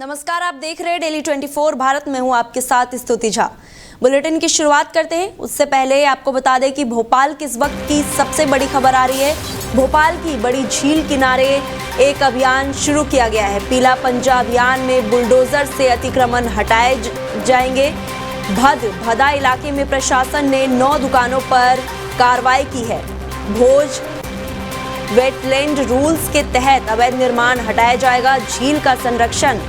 नमस्कार, आप देख रहे हैं डेली 24 भारत में हूं आपके साथ स्तुति झा। बुलेटिन की शुरुआत करते हैं। उससे पहले आपको बता दें कि भोपाल की इस वक्त की सबसे बड़ी खबर आ रही है। भोपाल की बड़ी झील किनारे एक अभियान शुरू किया गया है। पीला पंजा अभियान में बुलडोजर से अतिक्रमण हटाए जाएंगे। भदा इलाके में प्रशासन ने 9 दुकानों पर कार्रवाई की है। भोज वेटलैंड रूल्स के तहत अवैध निर्माण हटाया जाएगा। झील का संरक्षण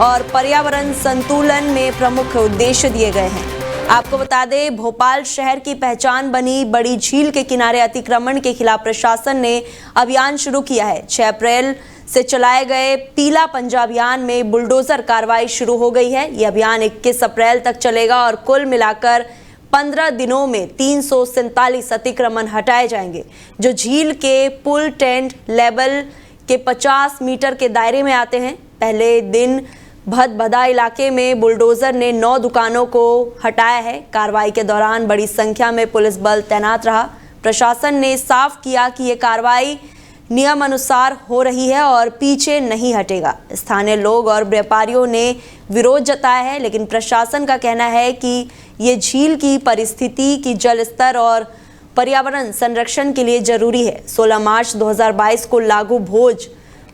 और पर्यावरण संतुलन में प्रमुख उद्देश्य दिए गए हैं। आपको बता दें, भोपाल शहर की पहचान बनी बड़ी झील के किनारे अतिक्रमण के खिलाफ प्रशासन ने अभियान शुरू किया है। 6 अप्रैल से चलाए गए पीला पंजा अभियान में बुलडोजर कार्रवाई शुरू हो गई है। यह अभियान 21 अप्रैल तक चलेगा और कुल मिलाकर 15 दिनों में 347 अतिक्रमण हटाए जाएंगे, जो झील के पुल टेंट लेवल के 50 मीटर के दायरे में आते हैं। पहले दिन भदा इलाके में बुलडोजर ने 9 दुकानों को हटाया है। कार्रवाई के दौरान बड़ी संख्या में पुलिस बल तैनात रहा। प्रशासन ने साफ किया कि ये कार्रवाई नियम अनुसार हो रही है और पीछे नहीं हटेगा। स्थानीय लोग और व्यापारियों ने विरोध जताया है, लेकिन प्रशासन का कहना है कि ये झील की परिस्थिति की जल स्तर और पर्यावरण संरक्षण के लिए जरूरी है। 16 मार्च 2022 को लागू भोज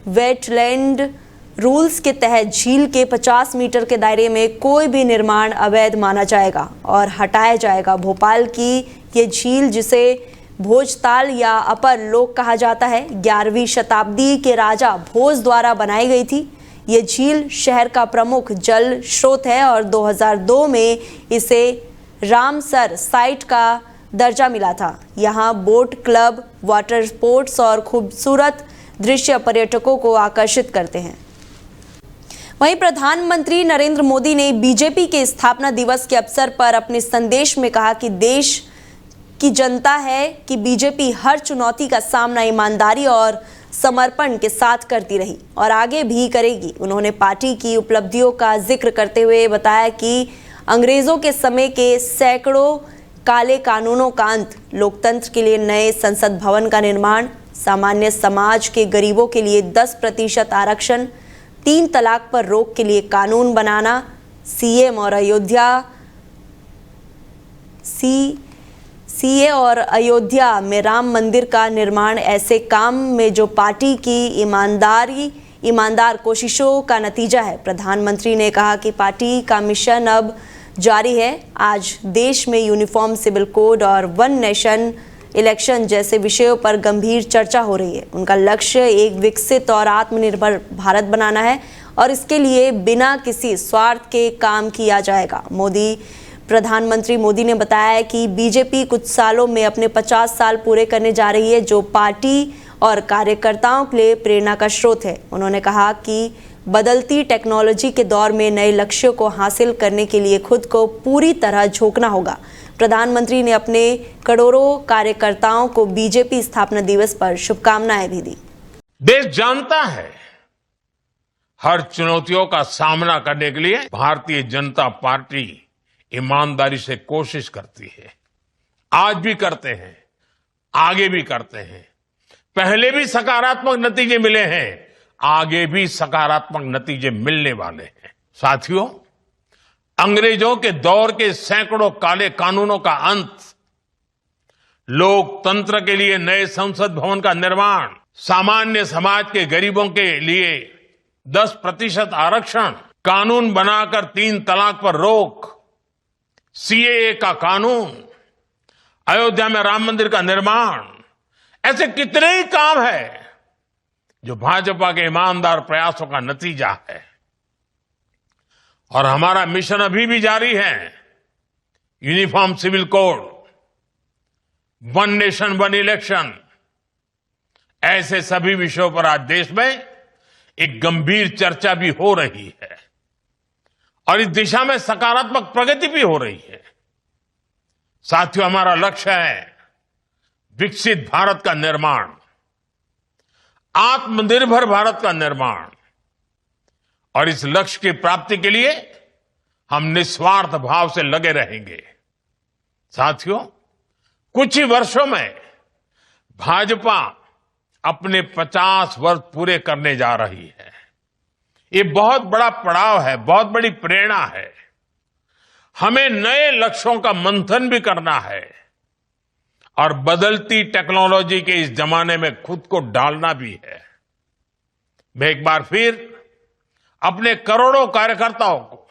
वेटलैंड रूल्स के तहत झील के 50 मीटर के दायरे में कोई भी निर्माण अवैध माना जाएगा और हटाया जाएगा। भोपाल की ये झील, जिसे भोजताल या अपर लोक कहा जाता है, 11वीं शताब्दी के राजा भोज द्वारा बनाई गई थी। ये झील शहर का प्रमुख जल स्रोत है और 2002 में इसे रामसर साइट का दर्जा मिला था। यहाँ बोट क्लब, वाटर स्पोर्ट्स और खूबसूरत दृश्य पर्यटकों को आकर्षित करते हैं। वहीं प्रधानमंत्री नरेंद्र मोदी ने बीजेपी के स्थापना दिवस के अवसर पर अपने संदेश में कहा कि देश की जनता है कि बीजेपी हर चुनौती का सामना ईमानदारी और समर्पण के साथ करती रही और आगे भी करेगी। उन्होंने पार्टी की उपलब्धियों का जिक्र करते हुए बताया कि अंग्रेजों के समय के सैकड़ों काले कानूनों का अंत, लोकतंत्र के लिए नए संसद भवन का निर्माण, सामान्य समाज के गरीबों के लिए 10% आरक्षण, 3 तलाक पर रोक के लिए कानून बनाना, सीए और अयोध्या में राम मंदिर का निर्माण ऐसे काम में जो पार्टी की ईमानदार कोशिशों का नतीजा है। प्रधानमंत्री ने कहा कि पार्टी का मिशन अब जारी है। आज देश में यूनिफॉर्म सिविल कोड और वन नेशन इलेक्शन जैसे विषयों पर गंभीर चर्चा हो रही है। उनका लक्ष्य एक विकसित और आत्मनिर्भर भारत बनाना है और इसके लिए बिना किसी स्वार्थ के काम किया जाएगा। प्रधानमंत्री मोदी ने बताया कि बीजेपी कुछ सालों में अपने 50 साल पूरे करने जा रही है, जो पार्टी और कार्यकर्ताओं के लिए प्रेरणा का स्रोत है। उन्होंने कहा कि बदलती टेक्नोलॉजी के दौर में नए लक्ष्यों को हासिल करने के लिए खुद को पूरी तरह झोंकना होगा। प्रधानमंत्री ने अपने करोड़ों कार्यकर्ताओं को बीजेपी स्थापना दिवस पर शुभकामनाएं भी दी। देश जानता है हर चुनौतियों का सामना करने के लिए भारतीय जनता पार्टी ईमानदारी से कोशिश करती है। आज भी करते हैं, आगे भी करते हैं। पहले भी सकारात्मक नतीजे मिले हैं, आगे भी सकारात्मक नतीजे मिलने वाले हैं। साथियों, अंग्रेजों के दौर के सैकड़ों काले कानूनों का अंत, लोकतंत्र के लिए नए संसद भवन का निर्माण, सामान्य समाज के गरीबों के लिए 10% आरक्षण, कानून बनाकर 3 तलाक पर रोक, सीएए का कानून, अयोध्या में राम मंदिर का निर्माण, ऐसे कितने ही काम हैं जो भाजपा के ईमानदार प्रयासों का नतीजा है। और हमारा मिशन अभी भी जारी है। Uniform civil code, one nation one election, ऐसे सभी विषयों पर आज देश में एक गंभीर चर्चा भी हो रही है और इस दिशा में सकारात्मक प्रगति भी हो रही है। साथियों, हमारा लक्ष्य है विकसित भारत का निर्माण, आत्मनिर्भर भारत का निर्माण, और इस लक्ष्य की प्राप्ति के लिए हम निस्वार्थ भाव से लगे रहेंगे। साथियों, कुछ ही वर्षों में भाजपा अपने 50 वर्ष पूरे करने जा रही है। ये बहुत बड़ा पड़ाव है, बहुत बड़ी प्रेरणा है। हमें नए लक्ष्यों का मंथन भी करना है और बदलती टेक्नोलॉजी के इस जमाने में खुद को डालना भी है। मैं एक बार फिर अपने करोड़ों कार्यकर्ताओं को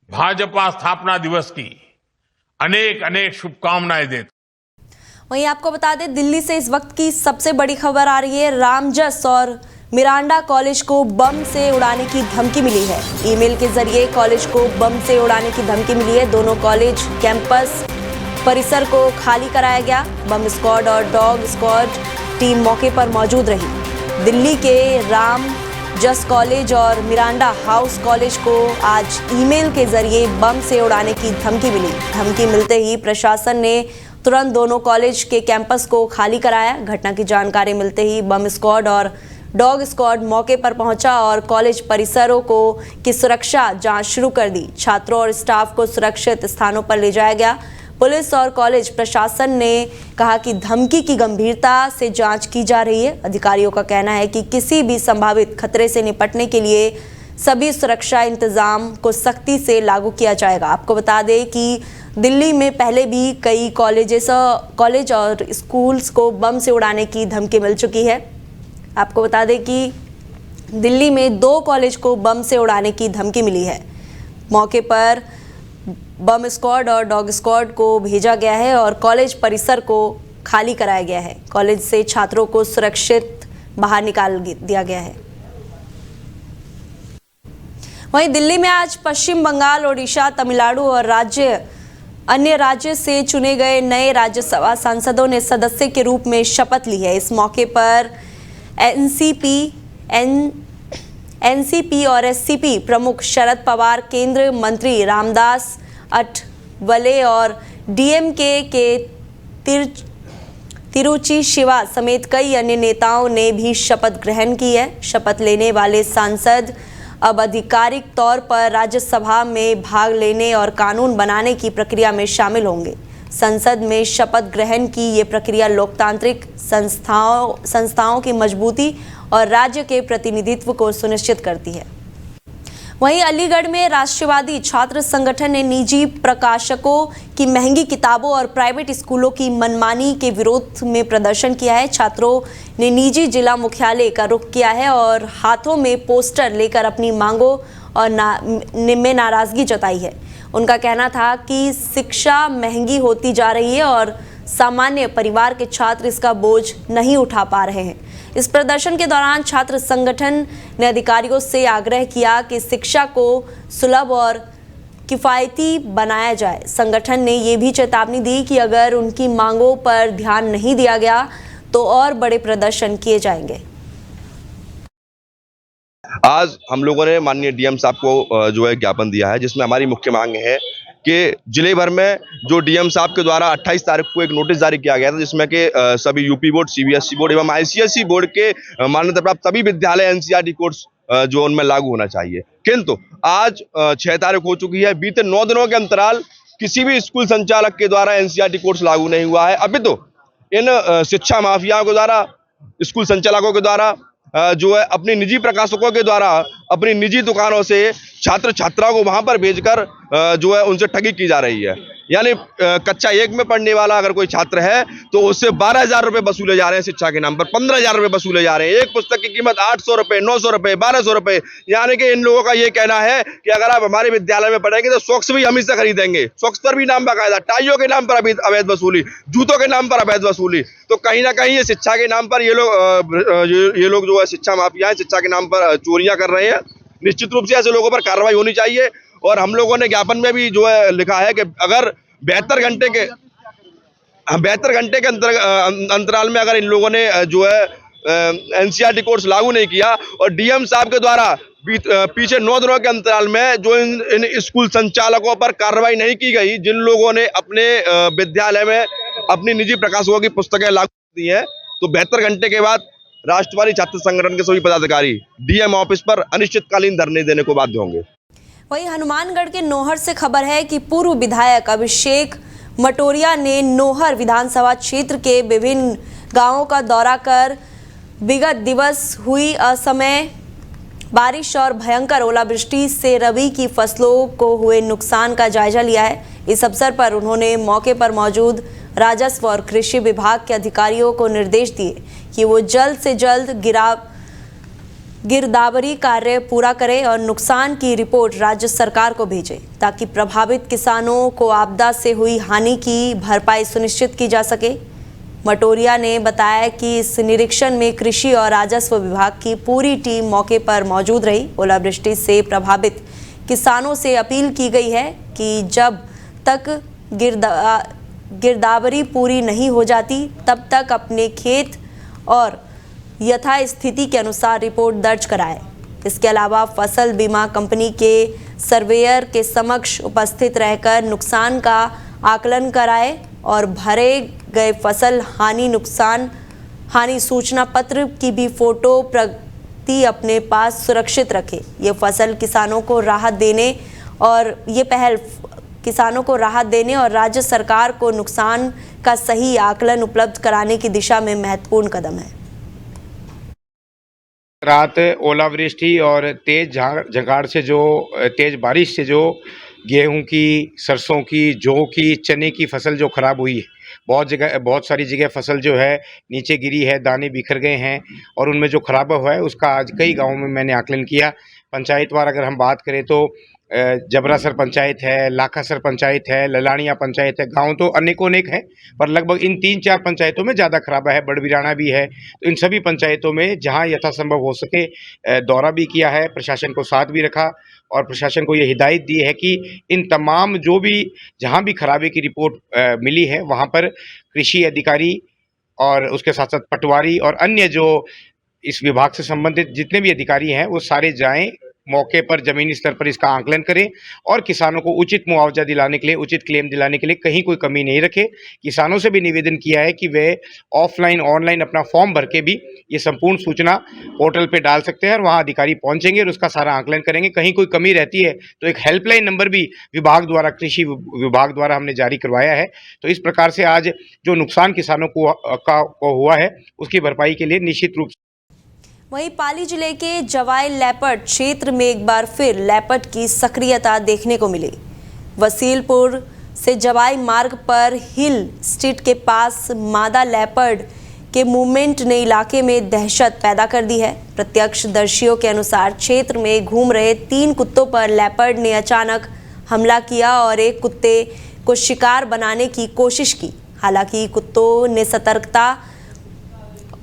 भाजपा स्थापना दिवस की अनेक अनेक शुभकामनाएं देता हूं। वहीं आपको बता दें, दिल्ली से इस वक्त की सबसे बड़ी खबर आ रही है। रामजस और मिरांडा कॉलेज को बम से उड़ाने की धमकी मिली है। ईमेल के जरिए कॉलेज को बम से उड़ाने की धमकी मिली है। दोनों कॉलेज कैंपस परिसर को खाली कराया गया। बम स्क्वाड और डॉग स्क्वाड टीम मौके पर मौजूद रही। दिल्ली के राम जस कॉलेज और मिरांडा हाउस कॉलेज को आज ईमेल के जरिए बम से उड़ाने की धमकी मिली। धमकी मिलते ही प्रशासन ने तुरंत दोनों कॉलेज के कैंपस को खाली कराया। घटना की जानकारी मिलते ही बम स्क्वाड और डॉग स्क्वाड मौके पर पहुंचा और कॉलेज परिसरों की सुरक्षा जांच शुरू कर दी। छात्रों और स्टाफ को सुरक्षित स्थानों पर ले जाया गया। पुलिस और कॉलेज प्रशासन ने कहा कि धमकी की गंभीरता से जांच की जा रही है। अधिकारियों का कहना है कि किसी भी संभावित खतरे से निपटने के लिए सभी सुरक्षा इंतजाम को सख्ती से लागू किया जाएगा। आपको बता दें कि दिल्ली में पहले भी कई कॉलेज और स्कूल्स को बम से उड़ाने की धमकी मिल चुकी है। आपको बता दें कि दिल्ली में 2 कॉलेज को बम से उड़ाने की धमकी मिली है। मौके पर बम स्क्वाड और डॉग स्क्वाड को भेजा गया है और कॉलेज परिसर को खाली कराया गया है। कॉलेज से छात्रों को सुरक्षित बाहर निकाल दिया गया है। वहीं दिल्ली में आज पश्चिम बंगाल, ओडिशा, तमिलनाडु और अन्य राज्य से चुने गए नए राज्यसभा सांसदों ने सदस्य के रूप में शपथ ली है। इस मौके पर एनसीपी और एससीपी प्रमुख शरद पवार, केंद्रीय मंत्री रामदास अठवले और डीएमके के तिरुचि शिवा समेत कई अन्य नेताओं ने भी शपथ ग्रहण की है। शपथ लेने वाले सांसद अब आधिकारिक तौर पर राज्यसभा में भाग लेने और कानून बनाने की प्रक्रिया में शामिल होंगे। संसद में शपथ ग्रहण की ये प्रक्रिया लोकतांत्रिक संस्थाओं की मजबूती और राज्य के प्रतिनिधित्व को सुनिश्चित करती है। वहीं अलीगढ़ में राष्ट्रवादी छात्र संगठन ने निजी प्रकाशकों की महंगी किताबों और प्राइवेट स्कूलों की मनमानी के विरोध में प्रदर्शन किया है। छात्रों ने निजी जिला मुख्यालय का रुख किया है और हाथों में पोस्टर लेकर अपनी मांगों में नाराजगी जताई है। उनका कहना था कि शिक्षा महंगी होती जा रही है और सामान्य परिवार के छात्र इसका बोझ नहीं उठा पा रहे हैं। इस प्रदर्शन के दौरान छात्र संगठन ने अधिकारियों से आग्रह किया कि शिक्षा को सुलभ और किफायती बनाया जाए। संगठन ने ये भी चेतावनी दी कि अगर उनकी मांगों पर ध्यान नहीं दिया गया तो और बड़े प्रदर्शन किए जाएंगे। आज हम लोगों ने माननीय डीएम साहब को जो है ज्ञापन दिया है, जिसमें हमारी मुख्य मांग है कि जिले भर में जो डीएम साहब के द्वारा 28 तारीख को एक नोटिस जारी किया गया था, जिसमें कि सभी यूपी बोर्ड, सीबीएसई बोर्ड एवं आईसीएसई बोर्ड के मान्यता प्राप्त सभी विद्यालय एनसीईआरटी कोर्स जो उनमें लागू होना चाहिए। किंतु आज 6 तारीख हो चुकी है, बीते 9 दिनों के अंतराल किसी भी स्कूल संचालक के द्वारा एनसीईआरटी कोर्स लागू नहीं हुआ है। अभी तो इन शिक्षा माफियाओं के द्वारा, स्कूल संचालकों के द्वारा जो है अपनी निजी प्रकाशकों के द्वारा अपनी निजी दुकानों से छात्र छात्राओं को वहां पर भेजकर जो है उनसे ठगी की जा रही है। यानी कक्षा 1 में पढ़ने वाला अगर कोई छात्र है तो उससे 12,000 रुपए वसूले जा रहे हैं शिक्षा के नाम पर, 15,000 रुपए वसूले जा रहे हैं। एक पुस्तक की कीमत 800 रुपए, 900 रुपए, 1200 रुपए। यानी कि इन लोगों का ये कहना है कि अगर आप हमारे विद्यालय में पढ़ेंगे तो सॉक्स भी हम इससे खरीदेंगे। सॉक्स पर भी नाम बकायदा, टाइयों के नाम पर अवैध वसूली, जूतों के नाम पर अवैध वसूली। तो कहीं ना कहीं ये शिक्षा के नाम पर ये लोग जो है शिक्षा माफिया है, शिक्षा के नाम पर चोरियां कर रहे हैं। निश्चित रूप से ऐसे लोगों पर कार्रवाई होनी चाहिए। और हम लोगों ने ज्ञापन में भी जो है लिखा है कि अगर 72 घंटे के अंतराल में अगर इन लोगों ने जो है एनसीईआरटी कोर्स लागू नहीं किया और डीएम साहब के द्वारा पीछे 9 दिनों के अंतराल में जो इन स्कूल संचालकों पर कार्रवाई नहीं की गई, जिन लोगों ने अपने विद्यालय में अपनी निजी प्रकाशकों की पुस्तकें लागू की हैं, तो 72 घंटे के बाद राष्ट्रवादी छात्र संगठन के सभी पदाधिकारी डीएम ऑफिस पर अनिश्चितकालीन धरने देने को बाध्य होंगे। वहीं हनुमानगढ़ के नोहर से खबर है कि पूर्व विधायक अभिषेक मटोरिया ने नोहर विधानसभा क्षेत्र के विभिन्न गांवों का दौरा कर विगत दिवस हुई बारिश और भयंकर ओलावृष्टि से रबी की फसलों को हुए नुकसान का जायजा लिया है। इस अवसर पर उन्होंने मौके पर मौजूद राजस्व और कृषि विभाग के अधिकारियों को निर्देश दिए कि वो जल्द से जल्द गिरदावरी कार्य पूरा करें और नुकसान की रिपोर्ट राज्य सरकार को भेजें ताकि प्रभावित किसानों को आपदा से हुई हानि की भरपाई सुनिश्चित की जा सके। मटोरिया ने बताया कि इस निरीक्षण में कृषि और राजस्व विभाग की पूरी टीम मौके पर मौजूद रही। ओलावृष्टि से प्रभावित किसानों से अपील की गई है कि जब तक गिरदावरी पूरी नहीं हो जाती तब तक अपने खेत और यथास्थिति के अनुसार रिपोर्ट दर्ज कराएं। इसके अलावा फसल बीमा कंपनी के सर्वेयर के समक्ष उपस्थित रहकर नुकसान का आकलन कराएं और भरे गए फसल हानि सूचना पत्र की भी फोटो प्रति अपने पास सुरक्षित रखें। ये फसल किसानों को राहत देने और राज्य सरकार को नुकसान का सही आकलन उपलब्ध कराने की दिशा में महत्वपूर्ण कदम है। रात ओलावृष्टि और तेज झंगाड़ से तेज बारिश से जो गेहूं की, सरसों की, जौ की, चने की फसल जो खराब हुई है, बहुत सारी जगह फसल जो है नीचे गिरी है, दाने बिखर गए हैं और उनमें जो खराबा हुआ है उसका आज कई गांवों में मैंने आकलन किया। पंचायतवार अगर हम बात करें तो जबरासर पंचायत है, लाखासर पंचायत है, ललानिया पंचायत है, गांव तो अनेक हैं पर लगभग इन 3-4 पंचायतों में ज़्यादा खराबा है, बड़बिराना भी है। तो इन सभी पंचायतों में जहां यथासंभव हो सके दौरा भी किया है, प्रशासन को साथ भी रखा और प्रशासन को ये हिदायत दी है कि इन तमाम जो भी जहां भी खराबे की रिपोर्ट मिली है वहां पर कृषि अधिकारी और उसके साथ साथ पटवारी और अन्य जो इस विभाग से संबंधित जितने भी अधिकारी हैं वो सारे जाएं, मौके पर जमीनी स्तर पर इसका आकलन करें और किसानों को उचित मुआवजा दिलाने के लिए, उचित क्लेम दिलाने के लिए कहीं कोई कमी नहीं रखे। किसानों से भी निवेदन किया है कि वे ऑफलाइन ऑनलाइन अपना फॉर्म भर के भी ये संपूर्ण सूचना पोर्टल पे डाल सकते हैं और वहाँ अधिकारी पहुंचेंगे और उसका सारा आकलन करेंगे। कहीं कोई कमी रहती है तो एक हेल्पलाइन नंबर भी विभाग द्वारा, कृषि विभाग द्वारा हमने जारी करवाया है। तो इस प्रकार से आज जो नुकसान किसानों को हुआ है उसकी भरपाई के लिए निश्चित रूप से। वहीं पाली जिले के जवाई लेपर्ड क्षेत्र में एक बार फिर लेपर्ड की सक्रियता देखने को मिली। वसीलपुर से जवाई मार्ग पर हिल स्ट्रीट के पास मादा लेपर्ड के मूवमेंट ने इलाके में दहशत पैदा कर दी है। प्रत्यक्षदर्शियों के अनुसार क्षेत्र में घूम रहे 3 कुत्तों पर लेपर्ड ने अचानक हमला किया और एक कुत्ते को शिकार बनाने की कोशिश की। हालांकि कुत्तों ने सतर्कता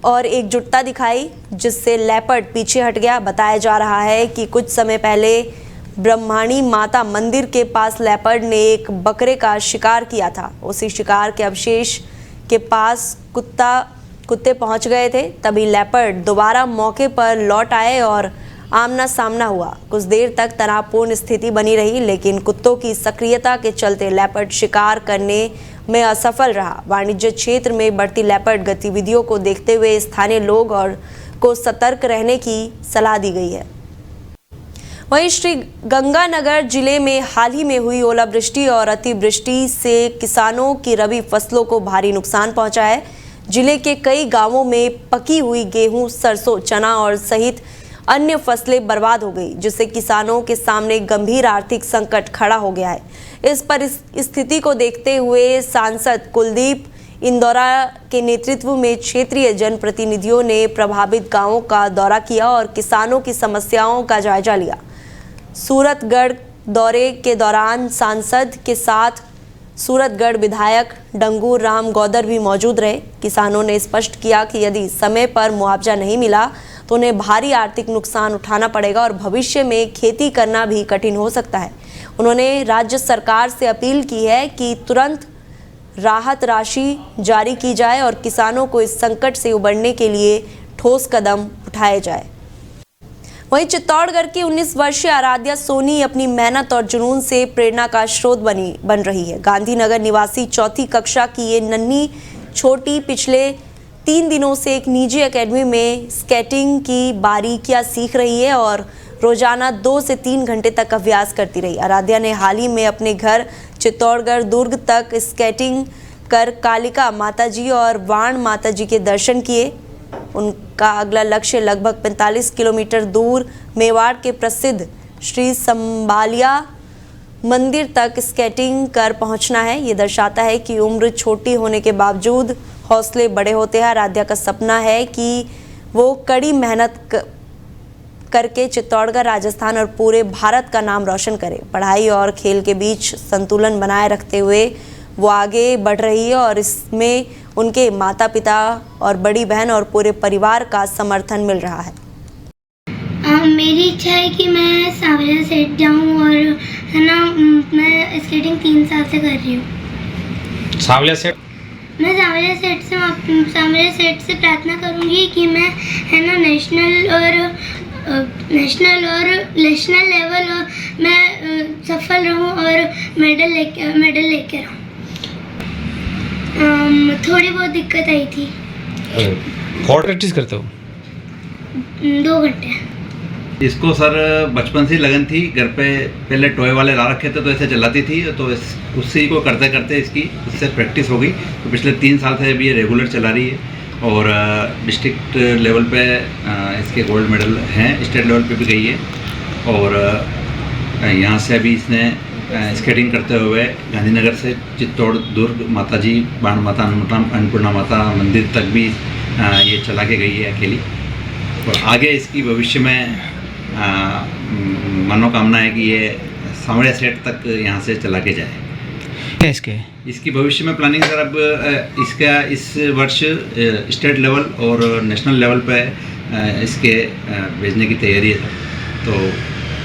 और एकजुटता दिखाई जिससे लेपर्ड पीछे हट गया। बताया जा रहा है कि कुछ समय पहले ब्रह्माणी माता मंदिर के पास लेपर्ड ने एक बकरे का शिकार किया था। उसी शिकार के अवशेष के पास कुत्ते पहुंच गए थे। तभी लेपर्ड दोबारा मौके पर लौट आए और आमना सामना हुआ। कुछ देर तक तनावपूर्ण स्थिति बनी रही, लेकिन कुत्तों की सक्रियता के चलते लेपर्ड शिकार करने में असफल रहा। वाणिज्य क्षेत्र में बढ़ती लेपर्ड गतिविधियों को देखते हुए स्थानीय लोग को सतर्क रहने की सलाह दी गई है। वहीं श्री गंगानगर जिले में हाल ही में हुई ओलावृष्टि और अतिवृष्टि से किसानों की रबी फसलों को भारी नुकसान पहुंचा है। जिले के कई गांवों में पकी हुई गेहूं, सरसों, चना और सहित अन्य फसलें बर्बाद हो गई, जिससे किसानों के सामने गंभीर आर्थिक संकट खड़ा हो गया है। इस स्थिति को देखते हुए सांसद कुलदीप इंदौरा के नेतृत्व में क्षेत्रीय जनप्रतिनिधियों ने प्रभावित गांवों का दौरा किया और किसानों की समस्याओं का जायजा लिया। सूरतगढ़ दौरे के दौरान सांसद के साथ सूरतगढ़ विधायक डंगूर राम गौदर भी मौजूद रहे। किसानों ने स्पष्ट किया कि यदि समय पर मुआवजा नहीं मिला तो उन्हें भारी आर्थिक नुकसान उठाना पड़ेगा और भविष्य में खेती करना भी कठिन हो सकता है। उन्होंने राज्य सरकार से अपील की है कि तुरंत राहत राशि जारी की जाए और किसानों को इस संकट से उबरने के लिए ठोस कदम उठाए जाए। वहीं चित्तौड़गढ़ की 19 वर्षीय आराध्या सोनी अपनी मेहनत और जुनून से प्रेरणा का स्रोत बन रही है। गांधीनगर निवासी 4वीं कक्षा की ये नन्ही छोटी पिछले 3 दिनों से एक निजी एकेडमी में स्केटिंग की बारीकियां सीख रही है और रोजाना 2 से 3 घंटे तक अभ्यास करती रही। आराध्या ने हाल ही में अपने घर चित्तौड़गढ़ दुर्ग तक स्केटिंग कर कालिका माताजी और वाण माताजी के दर्शन किए। उनका अगला लक्ष्य लगभग 45 किलोमीटर दूर मेवाड़ के प्रसिद्ध श्री संबालिया मंदिर तक स्केटिंग कर पहुंचना है। ये दर्शाता है कि उम्र छोटी होने के बावजूद हौसले बड़े होते हैं। आराध्या का सपना है कि वो कड़ी मेहनत करके चित्तौड़गढ़, राजस्थान और पूरे भारत का नाम रोशन करे। पढ़ाई और खेल के बीच संतुलन बनाए रखते हुए वो आगे बढ़ रही है और इसमें उनके माता पिता और बड़ी बहन और पूरे परिवार का समर्थन मिल रहा है। मेरी इच्छा है कि मैं सांवरिया सेठ जाऊं और है ना, मैं स्केटिंग 3 साल से कर रही हूँ। सांवरिया सेठ मैं सांवरिया सेठ से प्रार्थना करूंगी कि मैं है ना नेशनल और नेशनल लेवल मैं सफल रहूं और मेडल लेकर आऊं। थोड़ी बहुत दिक्कत आई थी। बहुत प्रैक्टिस करते हो? 2 घंटे। इसको सर बचपन से लगन थी। घर पे पहले टॉय वाले ला रखे थे तो ऐसे चलाती थी, तो उसी को करते करते इससे प्रैक्टिस हो गई। तो पिछले 3 साल से अभी ये रेगुलर चला रही है और डिस्ट्रिक्ट लेवल पे इसके गोल्ड मेडल हैं, स्टेट लेवल पे भी गई है। और यहाँ से अभी इसने स्केटिंग करते हुए गांधीनगर से चित्तौड़, दुर्ग, माताजी, बाण माता, अन्नपूर्णा माता मंदिर तक भी ये चला के गई है अकेली। और आगे इसकी भविष्य में मनोकामना है कि ये सांवरिया सेठ तक यहाँ से चला के जाए। इसकी भविष्य में प्लानिंग सर अब इसका इस वर्ष स्टेट लेवल और नेशनल लेवल पे इसके भेजने की तैयारी है सर। तो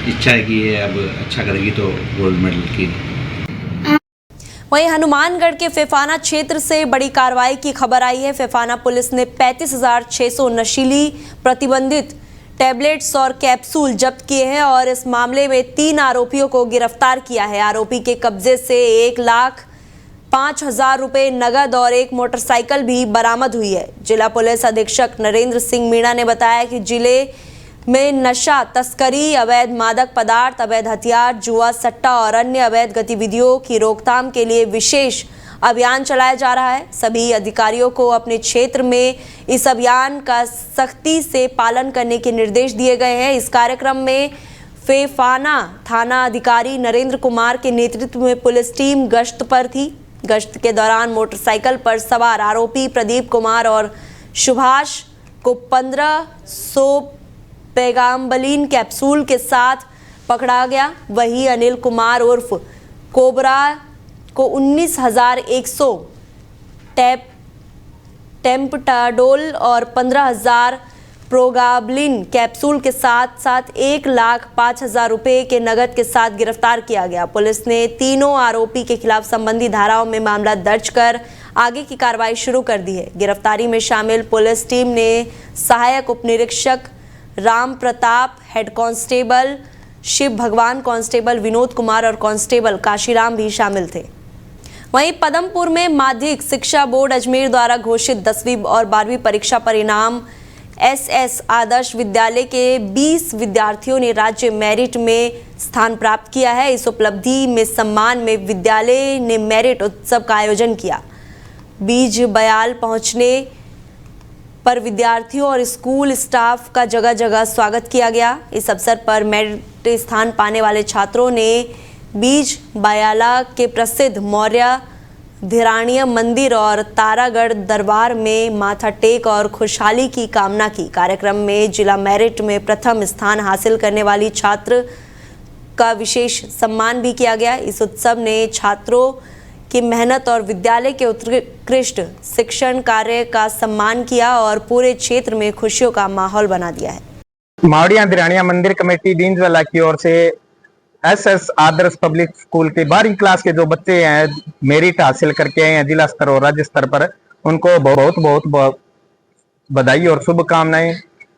इच्छा है कि ये अब अच्छा करेगी तो गोल्ड मेडल की। वहीं हनुमानगढ़ के फेफाना क्षेत्र से बड़ी कार्रवाई की खबर आई है। फेफाना पुलिस ने 35,600 नशीली प्रतिबंधित टैबलेट्स और कैप्सूल जब्त किए हैं और इस मामले में 3 आरोपियों को गिरफ्तार किया है। आरोपी के कब्जे से 1,05,000 रुपए नगद और एक मोटरसाइकिल भी बरामद हुई है। जिला पुलिस अधीक्षक नरेंद्र सिंह मीणा ने बताया कि जिले में नशा तस्करी, अवैध मादक पदार्थ, अवैध हथियार, जुआ, सट्टा और अन्य अवैध गतिविधियों की रोकथाम के लिए विशेष अभियान चलाया जा रहा है। सभी अधिकारियों को अपने क्षेत्र में इस अभियान का सख्ती से पालन करने के निर्देश दिए गए हैं। इस कार्यक्रम में फेफाना थाना अधिकारी नरेंद्र कुमार के नेतृत्व में पुलिस टीम गश्त पर थी। गश्त के दौरान मोटरसाइकिल पर सवार आरोपी प्रदीप कुमार और सुभाष को 1500 पैगाम्बलीन कैप्सूल के साथ पकड़ा गया। वहीं अनिल कुमार उर्फ कोबरा को 19,100 टेम्पटाडोल और 15,000 प्रोगाबलिन कैप्सूल के साथ साथ 1,05,000 रुपए के नगद के साथ गिरफ्तार किया गया। पुलिस ने तीनों आरोपी के खिलाफ संबंधी धाराओं में मामला दर्ज कर आगे की कार्रवाई शुरू कर दी है। गिरफ्तारी में शामिल पुलिस टीम ने सहायक उप निरीक्षक राम प्रताप, हेड कांस्टेबल शिव भगवान, कांस्टेबल विनोद कुमार और कांस्टेबल काशीराम भी शामिल थे। वहीं पदमपुर में माध्यमिक शिक्षा बोर्ड अजमेर द्वारा घोषित 10वीं और 12वीं परीक्षा परिणाम SS आदर्श विद्यालय के 20 विद्यार्थियों ने राज्य मेरिट में स्थान प्राप्त किया है। इस उपलब्धि में सम्मान में विद्यालय ने मेरिट उत्सव का आयोजन किया। बीज बयाल पहुंचने पर विद्यार्थियों और स्कूल स्टाफ का जगह जगह स्वागत किया गया। इस अवसर पर मेरिट स्थान पाने वाले छात्रों ने बीज बयाला के प्रसिद्ध मौर्य धिराणीय मंदिर और तारागढ़ दरबार में माथा टेक और खुशहाली की कामना की। कार्यक्रम में जिला मेरिट में प्रथम स्थान हासिल करने वाली छात्र का विशेष सम्मान भी किया गया। इस उत्सव ने छात्रों की मेहनत और विद्यालय के उत्कृष्ट शिक्षण कार्य का सम्मान किया और पूरे क्षेत्र में खुशियों का माहौल बना दिया है। मावड़िया धिराणिया मंदिर कमेटी दीनज्वाला की ओर से SS आदर्श पब्लिक स्कूल के 12वीं क्लास के जो बच्चे हैं मेरिट हासिल करके आए हैं जिला स्तर और राज्य स्तर पर, उनको बहुत बहुत बधाई और शुभकामनाएं।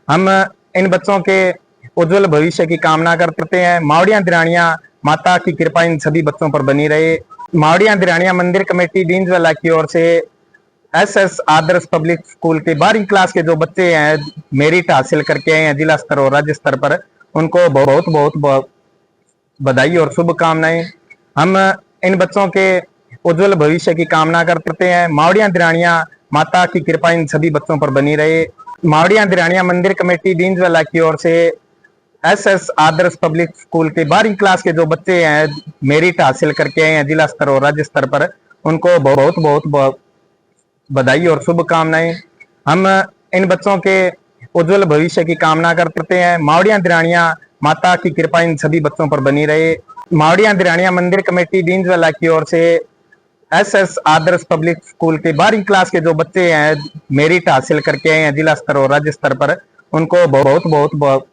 हम इन बच्चों के उज्जवल भविष्य की कामना करते हैं। मावड़िया धिराणिया माता की कृपा इन सभी बच्चों पर बनी रहे। मावड़िया धिराणिया मंदिर कमेटी दीनज्वाला की ओर से SS आदर्श पब्लिक स्कूल के 12वीं क्लास के जो बच्चे हैं मेरिट हासिल करके आए हैं जिला स्तर और राज्य स्तर पर, उनको बहुत बहुत बधाई और शुभकामनाएं। हम इन बच्चों के उज्जवल भविष्य की कामना करते हैं। मावड़िया धिराणिया माता की कृपा इन सभी बच्चों पर बनी रहे। मावड़िया दिरानिया मंदिर कमेटी दीनज्वाला की ओर से एसएस आदर्श पब्लिक स्कूल के 12वीं क्लास के जो बच्चे हैं मेरिट हासिल करके आए हैं जिला स्तर और राज्य स्तर पर, उनको बहुत बहुत बहुत बधाई और शुभकामनाएं। हम इन बच्चों के उज्जवल भविष्य की कामना करते हैं। मावड़िया दिरानिया माता की कृपा इन सभी बच्चों पर बनी रहे। मावड़िया दिरानिया मंदिर कमेटी दीनज्वाला की ओर से एसएस आदर्श पब्लिक स्कूल के 12वीं क्लास के जो बच्चे हैं मेरिट हासिल करके आए हैं जिला स्तर और राज्य स्तर पर, उनको बहुत बहुत बहुत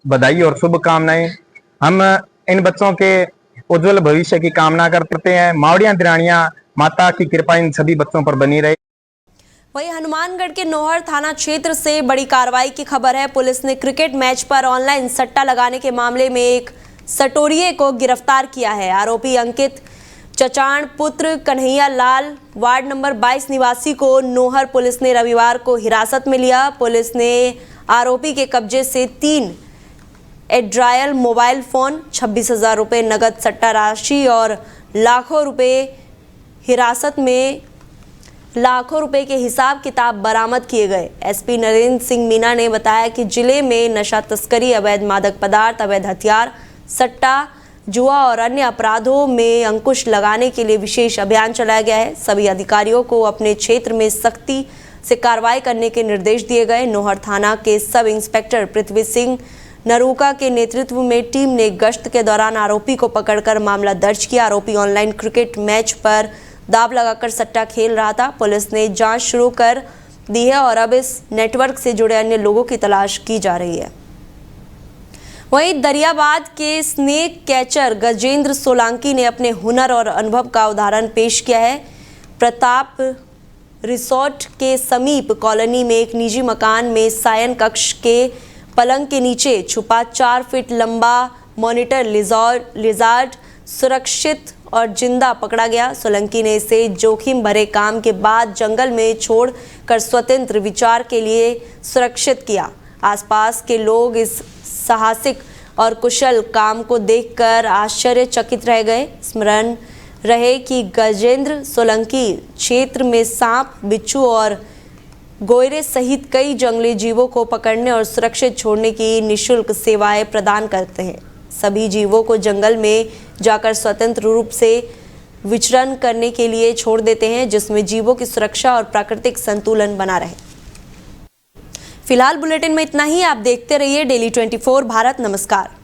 बधाई और शुभकामनाएं। हम इन बच्चों के उज्जवल भविष्य की कामना करते हैं। मावड़िया दिरानिया माता की कृपा इन सभी बच्चों पर बनी रहे। वहीं हनुमानगढ़ के नोहर थाना क्षेत्र से बड़ी कार्रवाई की खबर है। पुलिस ने क्रिकेट मैच पर ऑनलाइन सट्टा लगाने के मामले में एक सटोरिये को गिरफ्तार किया है। आरोपी अंकित चचाण पुत्र कन्हैया लाल वार्ड नंबर 22 निवासी को नोहर पुलिस ने रविवार को हिरासत में लिया। पुलिस ने आरोपी के कब्जे से 3 एड्रायल मोबाइल फोन, 26,000 रुपये नगद सट्टा राशि और लाखों रुपए के हिसाब किताब बरामद किए गए। एसपी नरेंद्र सिंह मीना ने बताया कि जिले में नशा तस्करी, अवैध मादक पदार्थ, अवैध हथियार, सट्टा, जुआ और अन्य अपराधों में अंकुश लगाने के लिए विशेष अभियान चलाया गया है। सभी अधिकारियों को अपने क्षेत्र में सख्ती से कार्रवाई करने के निर्देश दिए गए। नोहर थाना के सब इंस्पेक्टर पृथ्वी सिंह नरूका के नेतृत्व में टीम ने गश्त के दौरान आरोपी को पकड़कर मामला दर्ज किया। आरोपी ऑनलाइन क्रिकेट मैच पर दाव लगाकर सट्टा खेल रहा था। पुलिस ने जांच शुरू कर दी है और अब इस नेटवर्क से जुड़े अन्य लोगों की तलाश की जा रही है। वहीं दरियाबाद के स्नेक कैचर गजेंद्र सोलंकी ने अपने हुनर और अनुभव का उदाहरण पेश किया है। प्रताप रिसोर्ट के समीप कॉलोनी में एक निजी मकान में सायन कक्ष के पलंग के नीचे छुपा 4 फीट लंबा मॉनिटर लिजार्ड सुरक्षित और जिंदा पकड़ा गया। सोलंकी ने इसे जोखिम भरे काम के बाद जंगल में छोड़कर स्वतंत्र विचार के लिए सुरक्षित किया। आसपास के लोग इस साहसिक और कुशल काम को देखकर आश्चर्यचकित रह गए। स्मरण रहे कि गजेंद्र सोलंकी क्षेत्र में सांप, बिच्छू और गोयरे सहित कई जंगली जीवों को पकड़ने और सुरक्षित छोड़ने की निःशुल्क सेवाएं प्रदान करते हैं। सभी जीवों को जंगल में जाकर स्वतंत्र रूप से विचरण करने के लिए छोड़ देते हैं, जिसमें जीवों की सुरक्षा और प्राकृतिक संतुलन बना रहे। फिलहाल बुलेटिन में इतना ही। आप देखते रहिए डेली 24 भारत। नमस्कार।